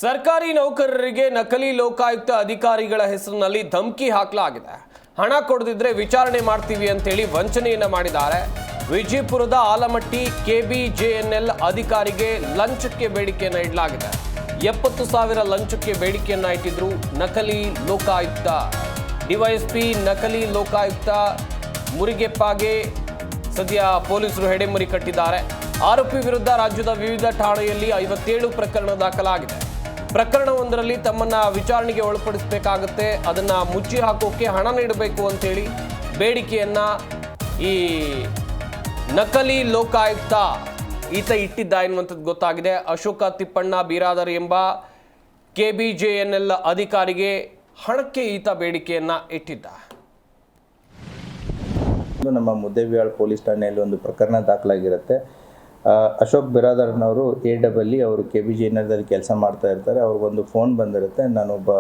ಸರ್ಕಾರಿ ನೌಕರರಿಗೆ ನಕಲಿ ಲೋಕಾಯುಕ್ತ ಅಧಿಕಾರಿಗಳ ಹೆಸರಿನಲ್ಲಿ ಧಮಕಿ ಹಾಕಲಾಗಿದೆ. ಹಣ ಕೊಡದಿದ್ರೆ ವಿಚಾರಣೆ ಮಾಡ್ತೀವಿ ಅಂತ ಹೇಳಿ ವಂಚನೆಯನ್ನ ಮಾಡಿದ್ದಾರೆ. ವಿಜಯಪುರದ ಆಲಮಟ್ಟಿ KBJNL ಅಧಿಕಾರಿಗೆ ಲಂಚಕ್ಕೆ ಬೇಡಿಕೆಯನ್ನ ಇಡಲಾಗಿದೆ. 70,000 ಲಂಚಕ್ಕೆ ಬೇಡಿಕೆಯನ್ನ ಇಟ್ಟಿದ್ರು ನಕಲಿ ಲೋಕಾಯುಕ್ತ. DYSP ನಕಲಿ ಲೋಕಾಯುಕ್ತ ಮುರಿಗೆಪ್ಪಾಗೆ ಸದ್ಯ ಪೊಲೀಸರು ಹೆಡೆಮುರಿ ಕಟ್ಟಿದ್ದಾರೆ. ಆರೋಪಿ ವಿರುದ್ಧ ರಾಜ್ಯದ ವಿವಿಧ ಠಾಣೆಯಲ್ಲಿ 57 ಪ್ರಕರಣ ದಾಖಲಾಗಿದೆ. ಪ್ರಕರಣವೊಂದರಲ್ಲಿ ತಮ್ಮನ್ನ ವಿಚಾರಣೆಗೆ ಒಳಪಡಿಸಬೇಕಾಗುತ್ತೆ, ಅದನ್ನ ಮುಚ್ಚಿ ಹಾಕೋಕೆ ಹಣ ನೀಡಬೇಕು ಅಂತೇಳಿ ಬೇಡಿಕೆಯನ್ನ ಈ ನಕಲಿ ಲೋಕಾಯುಕ್ತ ಈತ ಇಟ್ಟಿದ್ದ ಎನ್ನುವಂಥದ್ದು ಗೊತ್ತಾಗಿದೆ. ಅಶೋಕ ತಿಪ್ಪಣ್ಣ ಬಿರಾದರ್ ಎಂಬ KBJNL ಅಧಿಕಾರಿಗೆ ಹಣಕ್ಕೆ ಈತ ಬೇಡಿಕೆಯನ್ನ ಇಟ್ಟಿದ್ದ. ನಮ್ಮ ಮುದ್ದೇಬಿಹಾಳ್ ಪೊಲೀಸ್ ಠಾಣೆಯಲ್ಲಿ ಒಂದು ಪ್ರಕರಣ ದಾಖಲಾಗಿರುತ್ತೆ. ಅಶೋಕ್ ಬಿರಾದರ್ನವರು AEE ಅವರು KBJNL ಕೆಲಸ ಮಾಡ್ತಾ ಇರ್ತಾರೆ. ಅವ್ರಿಗೊಂದು ಫೋನ್ ಬಂದಿರುತ್ತೆ, ನಾನೊಬ್ಬ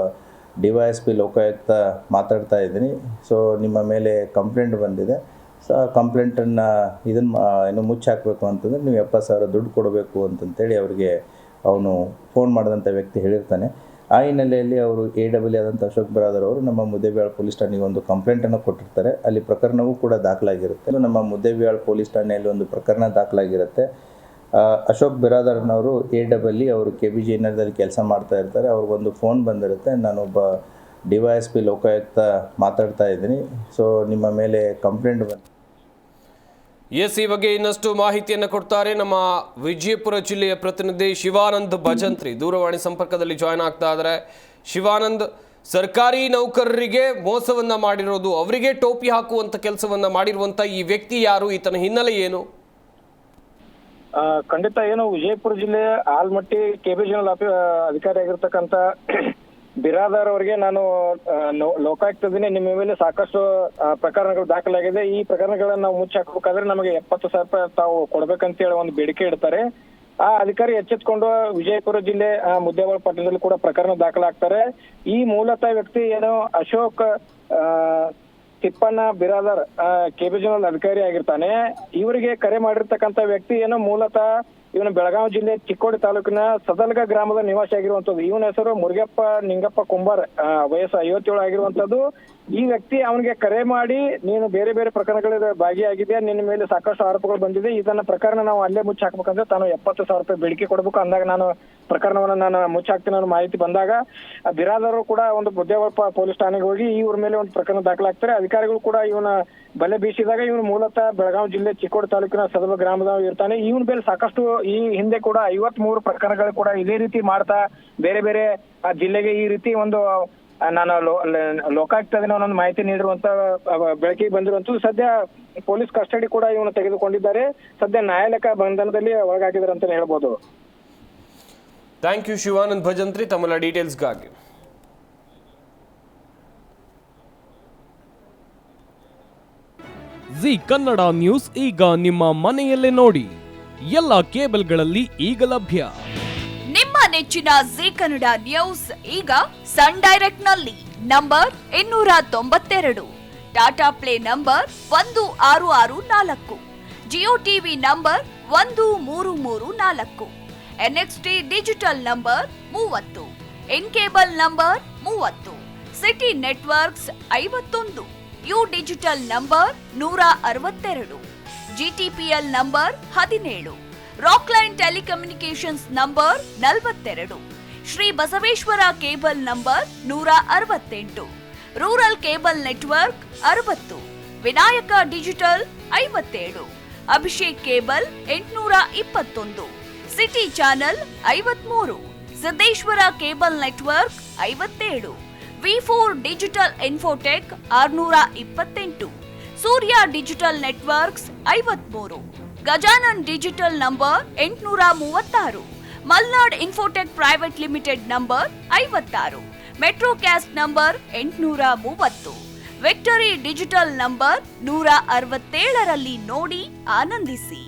DYSP ಲೋಕಾಯುಕ್ತ ಮಾತಾಡ್ತಾ ಇದ್ದೀನಿ, ಸೊ ನಿಮ್ಮ ಮೇಲೆ ಕಂಪ್ಲೇಂಟ್ ಬಂದಿದೆ, ಸೊ ಆ ಕಂಪ್ಲೇಂಟನ್ನು ಏನು ಮುಚ್ಚಾಕಬೇಕು ಅಂತಂದರೆ ನೀವು 70,000 ದುಡ್ಡು ಕೊಡಬೇಕು ಅಂತಂತೇಳಿ ಅವರಿಗೆ ಅವನು ಫೋನ್ ಮಾಡಿದಂಥ ವ್ಯಕ್ತಿ ಹೇಳಿರ್ತಾನೆ. ಆ ಹಿನ್ನೆಲೆಯಲ್ಲಿ ಅವರು AEE ಆದಂಥ ಅಶೋಕ್ ಬಿರಾದರ್ ಅವರು ನಮ್ಮ ಮುದ್ದೇಬಿಹಾಳ್ ಪೊಲೀಸ್ ಠಾಣೆಗೆ ಒಂದು ಕಂಪ್ಲೇಂಟನ್ನು ಕೊಟ್ಟಿರ್ತಾರೆ. ಅಲ್ಲಿ ಪ್ರಕರಣವೂ ಕೂಡ ದಾಖಲಾಗಿರುತ್ತೆ. ನಮ್ಮ ಮುದ್ದೇಬಿಹಾಳ್ ಪೊಲೀಸ್ ಠಾಣೆಯಲ್ಲಿ ಒಂದು ಪ್ರಕರಣ ದಾಖಲಾಗಿರುತ್ತೆ. ಅಶೋಕ್ ಬಿರಾದರ್ನವರು AEE ಅವರು KBJNL ಕೆಲಸ ಮಾಡ್ತಾ ಇರ್ತಾರೆ. ಅವ್ರಿಗೊಂದು ಫೋನ್ ಬಂದಿರುತ್ತೆ, ನಾನೊಬ್ಬ DYSP ಲೋಕಾಯುಕ್ತ ಮಾತಾಡ್ತಾ ಇದ್ದೀನಿ, ಸೊ ನಿಮ್ಮ ಮೇಲೆ ಕಂಪ್ಲೇಂಟ್ ಈ ಬಗ್ಗೆ ಇನ್ನಷ್ಟು ಮಾಹಿತಿಯನ್ನು ಕೊಡ್ತಾರೆ ನಮ್ಮ ವಿಜಯಪುರ ಜಿಲ್ಲೆಯ ಪ್ರತಿನಿಧಿ ಶಿವಾನಂದ್ ಭಜಂತ್ರಿ ದೂರವಾಣಿ ಸಂಪರ್ಕದಲ್ಲಿ ಜಾಯ್ನ್ ಆಗ್ತಾ ಇದ್ದಾರೆ. ಶಿವಾನಂದ್, ಸರ್ಕಾರಿ ನೌಕರರಿಗೆ ಮೋಸವನ್ನ ಮಾಡಿರೋದು, ಅವರಿಗೆ ಟೋಪಿ ಹಾಕುವಂತ ಕೆಲಸವನ್ನ ಮಾಡಿರುವಂತ ಈ ವ್ಯಕ್ತಿ ಯಾರು, ಈತನ ಹಿನ್ನೆಲೆ ಏನು? ಖಂಡಿತ ಏನು ವಿಜಯಪುರ ಜಿಲ್ಲೆ ಆಲ್ಮಟ್ಟಿ KBJNL ಅಧಿಕಾರಿ ಆಗಿರ್ತಕ್ಕಂಥ ಬಿರಾದರ್ ಅವರಿಗೆ ನಾನು ಲೋಕಾಯುಕ್ತದಿನೇ ನಿಮ್ಮ ಮೇಲೆ ಸಾಕಷ್ಟು ಪ್ರಕರಣಗಳು ದಾಖಲಾಗಿದೆ, ಈ ಪ್ರಕರಣಗಳನ್ನ ನಾವು ಮುಚ್ಚಿ ಹಾಕಬೇಕಾದ್ರೆ ನಮಗೆ 70,000 ರೂಪಾಯಿ ತಾವು ಕೊಡ್ಬೇಕಂತ ಹೇಳಿ ಒಂದು ಬೇಡಿಕೆ ಇಡ್ತಾರೆ. ಆ ಅಧಿಕಾರಿ ಎಚ್ಚೆತ್ಕೊಂಡು ವಿಜಯಪುರ ಜಿಲ್ಲೆ ಮುದ್ದೇಬಿಹಾಳ್ ಪಟ್ಟಣದಲ್ಲಿ ಕೂಡ ಪ್ರಕರಣ ದಾಖಲಾಗ್ತಾರೆ. ಈ ಮೂಲತಃ ವ್ಯಕ್ತಿ ಏನು ಅಶೋಕ್ ತಿಪ್ಪಣ್ಣ ಬಿರಾದರ್ KBJNL ಅಧಿಕಾರಿ ಆಗಿರ್ತಾನೆ. ಇವರಿಗೆ ಕರೆ ಮಾಡಿರ್ತಕ್ಕಂಥ ವ್ಯಕ್ತಿ ಏನು ಮೂಲತಃ ಇವನು ಬೆಳಗಾವಿ ಜಿಲ್ಲೆ ಚಿಕ್ಕೋಡಿ ತಾಲೂಕಿನ ಸದಲ್ಗ ಗ್ರಾಮದ ನಿವಾಸಿ ಆಗಿರುವಂತದ್ದು. ಇವನ ಹೆಸರು ಮುರುಗಪ್ಪ ನಿಂಗಪ್ಪ ಕುಂಬಾರ್, ವಯಸ್ಸು 57 ಆಗಿರುವಂತದ್ದು. ಈ ವ್ಯಕ್ತಿ ಅವನಿಗೆ ಕರೆ ಮಾಡಿ, ನೀನು ಬೇರೆ ಬೇರೆ ಪ್ರಕರಣಗಳಲ್ಲಿ ಭಾಗಿಯಾಗಿದೆಯಾ, ನಿನ್ನ ಮೇಲೆ ಸಾಕಷ್ಟು ಆರೋಪಗಳು ಬಂದಿದೆ, ಇದನ್ನ ಪ್ರಕರಣ ನಾವು ಅಲ್ಲೇ ಮುಚ್ಚಿ ಹಾಕ್ಬೇಕಂದ್ರೆ ತಾನು 70,000 ರೂಪಾಯಿ ಬೇಡಿಕೆ ಕೊಡ್ಬೇಕು ಅಂದಾಗ ನಾನು ಪ್ರಕರಣವನ್ನ ನಾನು ಮುಚ್ಚಾಕ್ತೀನಿ ಅನ್ನೋ ಮಾಹಿತಿ ಬಂದಾಗ ಬಿರಾದರು ಕೂಡ ಒಂದು ಮುದ್ದೇಬಿಹಾಳ್ ಪೊಲೀಸ್ ಠಾಣೆಗೆ ಹೋಗಿ ಇವ್ರ ಮೇಲೆ ಒಂದು ಪ್ರಕರಣ ದಾಖಲಾಗ್ತಾರೆ. ಅಧಿಕಾರಿಗಳು ಕೂಡ ಇವನ ಬಲೆ ಬೀಸಿದಾಗ ಇವನು ಮೂಲತಃ ಬೆಳಗಾವಿ ಜಿಲ್ಲೆ ಚಿಕ್ಕೋಡಿ ತಾಲೂಕಿನ ಸದಲ ಗ್ರಾಮದ ಇರ್ತಾನೆ. ಇವನ ಮೇಲೆ ಸಾಕಷ್ಟು ಈ ಹಿಂದೆ ಕೂಡ 53 ಪ್ರಕರಣಗಳು ಕೂಡ ಇದೇ ರೀತಿ ಮಾಡ್ತಾ ಬೇರೆ ಬೇರೆ ಜಿಲ್ಲೆಗೆ ಈ ರೀತಿ ಒಂದು ನಾನು ಲೋಕಾಯುಕ್ತದಿಂದ ಒಂದೊಂದು ಮಾಹಿತಿ ನೀಡಿರುವಂತ ಬೆಳಕಿಗೆ ಬಂದಿರುವಂತದ್ದು. ಸದ್ಯ ಪೊಲೀಸ್ ಕಸ್ಟಡಿ ಕೂಡ ಇವನು ತೆಗೆದುಕೊಂಡಿದ್ದಾರೆ. ಸದ್ಯ ನ್ಯಾಯಾಲಯಕ ಬಂಧನದಲ್ಲಿ ಒಳಗಾಗಿದ್ದಾರೆ ಅಂತ ಹೇಳ್ಬೋದು. ಥ್ಯಾಂಕ್ ಯು ಶಿವಾನಂದ್ ಭಜಂತ್ರಿ ತಮ್ಮ ಡೀಟೇಲ್ಸ್ಗಾಗಿ. ಜಿ ಕನ್ನಡ ನ್ಯೂಸ್ ಈಗ ನಿಮ್ಮ ಮನೆಯಲ್ಲೇ ನೋಡಿ, ಎಲ್ಲ ಕೇಬಲ್ಗಳಲ್ಲಿ ಈಗ ಲಭ್ಯ. ನಿಮ್ಮ ನೆಚ್ಚಿನ ಜಿ ಕನ್ನಡ ನ್ಯೂಸ್ ಈಗ ಸನ್ ಡೈರೆಕ್ಟ್ ನಲ್ಲಿ number 292, Tata play number 1664, Jio TV number 1334, NXT digital number 30, in cable number 30, city networks 51, U digital number 162, GTPL number 17, Rockline telecommunications number 42, Shri Basaveshwara cable number 168, rural cable network 60, Vinayaka digital 57, Abhishek cable 821, city channel 53, Siddeshwara cable network 57, V4 digital Infotech 628, Surya digital networks 53, Gajanan digital number 836, Malnad Infotech private limited number 56, Metrocast number 830, Victory digital number 167ರಲ್ಲಿ ನೋಡಿ ಆನಂದಿಸಿ.